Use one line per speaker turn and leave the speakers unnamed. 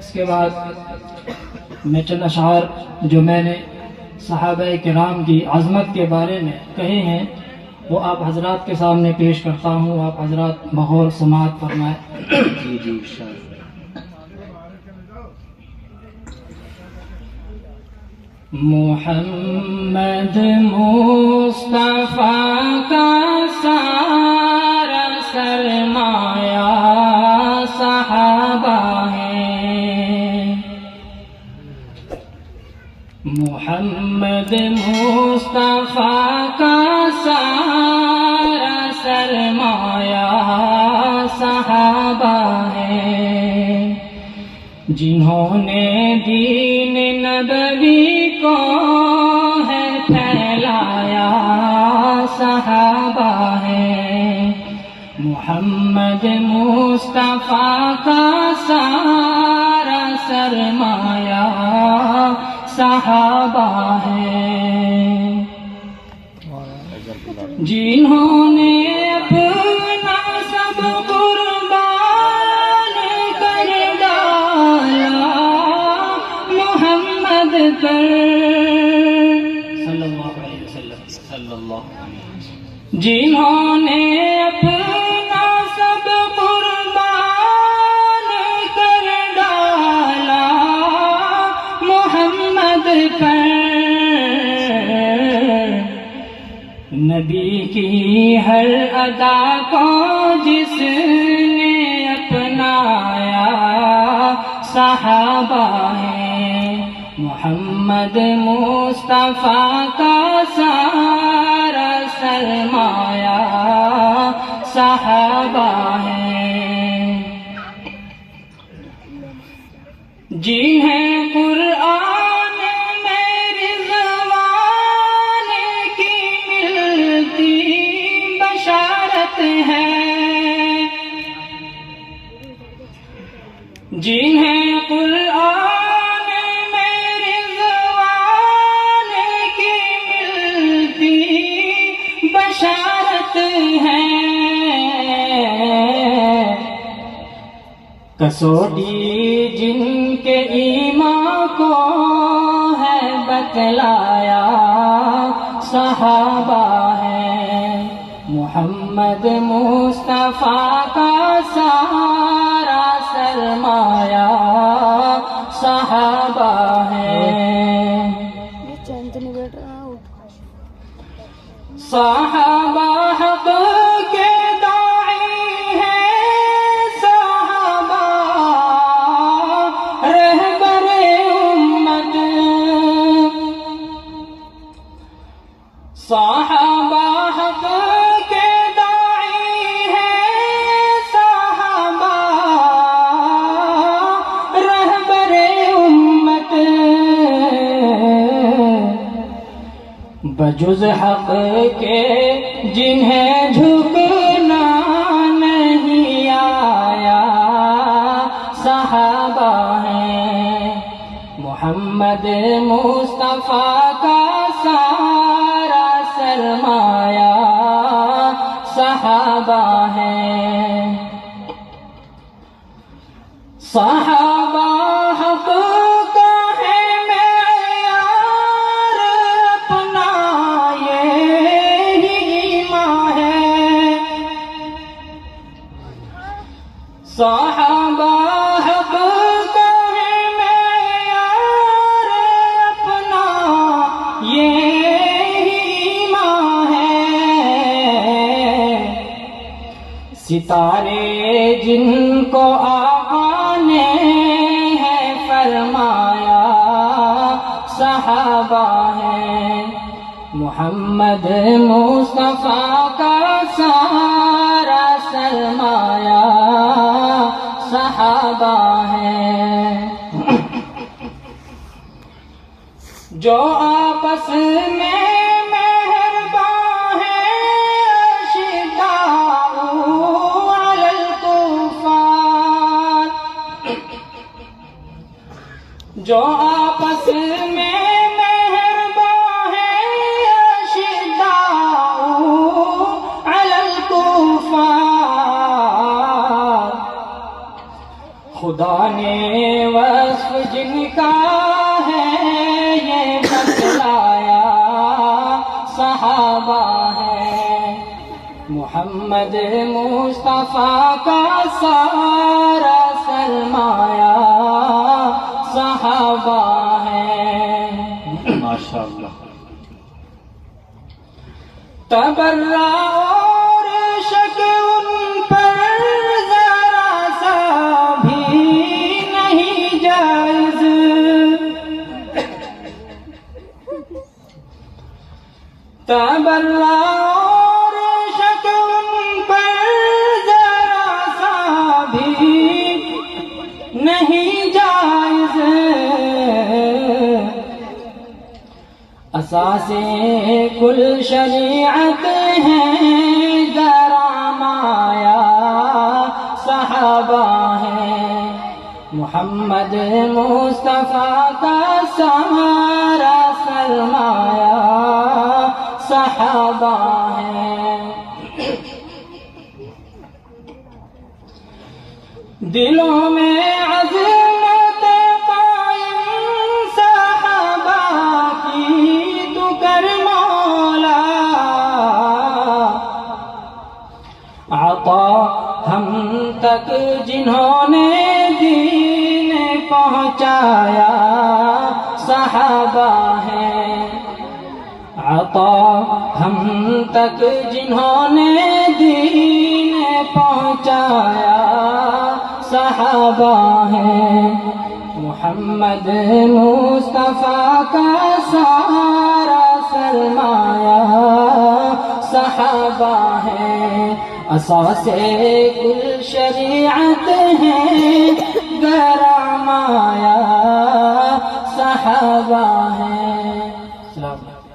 اس کے بعد میں چند اشعار جو میں نے صحابہ کرام کی عظمت کے بارے میں کہے ہیں وہ آپ حضرات کے سامنے پیش کرتا ہوں. آپ حضرات بغور سماعت فرمائیں.
جی
محمد مصطفیٰ کا سارا سرمایہ صحابہ ہے. محمد مصطفیٰ کا سارا سرمایہ صحابہ ہے. جنہوں نے دین نبوی کو ہے پھیلایا صحابہ ہے. محمد مصطفیٰ کا سارا سرمایہ صحابہ ہے. جنہوں نے اپنا سب قربان کر ڈالا محمد پر صلی اللہ علیہ وسلم. جنہوں نے اپنا سب قربان کر ڈالا محمد پر. نبی کی ہر ادا کو جس نے اپنایا صحابہ ہے. محمد مصطفیٰ کا سارا سرمایہ صحابہ ہے. جنہیں قرآن میں رضوان کی ملتی بشارت ہے. جنہیں قرآن میں رضوان کی ملتی بشارت ہے. کسوٹی جن کے ایمان کو ہے بتلایا صحابہ ہے. محمد مصطفیٰ کا سارا سرمایہ صحابہ ہے. صحابہ حق کے داعی ہیں صحابہ رہبر امت. صحابہ حق کے داعی ہیں صحابہ رہبر امت. بجز حق کے جنہیں جھکنا نہیں آیا صحابہ ہیں. محمد مصطفیٰ کا سارا سرمایہ صحابہ ہے. صحابہ حق کا ہے معیار اپنا یہی ایمان ہے. صحابہ حق کا ہے معیار اپنا یہی ایمان ہے. ستارے جن کو آقا نے ہے فرمایا صحابہ ہے. محمد مصطفیٰ کا سارا سرمایہ صحابہ ہے. جو آپس میں جو آپس میں مہربان ہے اشداء علی الکفار. خدا نے وصف جن کا ہے یہ بتلایا صحابہ ہے، محمد مصطفیٰ کا سارا سرمایہ صحابہ ہے۔
ماشاءاللہ۔
تبرہ اور شک ان پر ذرا سا بھی نہیں جائز، تبرہ اور شک ان پر ذرا سا بھی نہیں جائز، اساس کل شریعت ہیں گرامایا صحابہ ہیں، محمد مصطفیٰ کا سارا سرمایہ صحابہ ہیں۔ دلوں میں عظمت قائم صحابہ کی تو کر مولا، عطا ہم تک جنہوں نے دین پہنچایا صحابہ ہیں، عطا ہم تک جنہوں نے دین پہنچایا صحابہ ہیں، محمد مصطفیٰ کا سارا سرمایہ صحابہ ہیں، اساس کل شریعت ہیں گرامایا صحابہ ہیں۔ السلام علیکم۔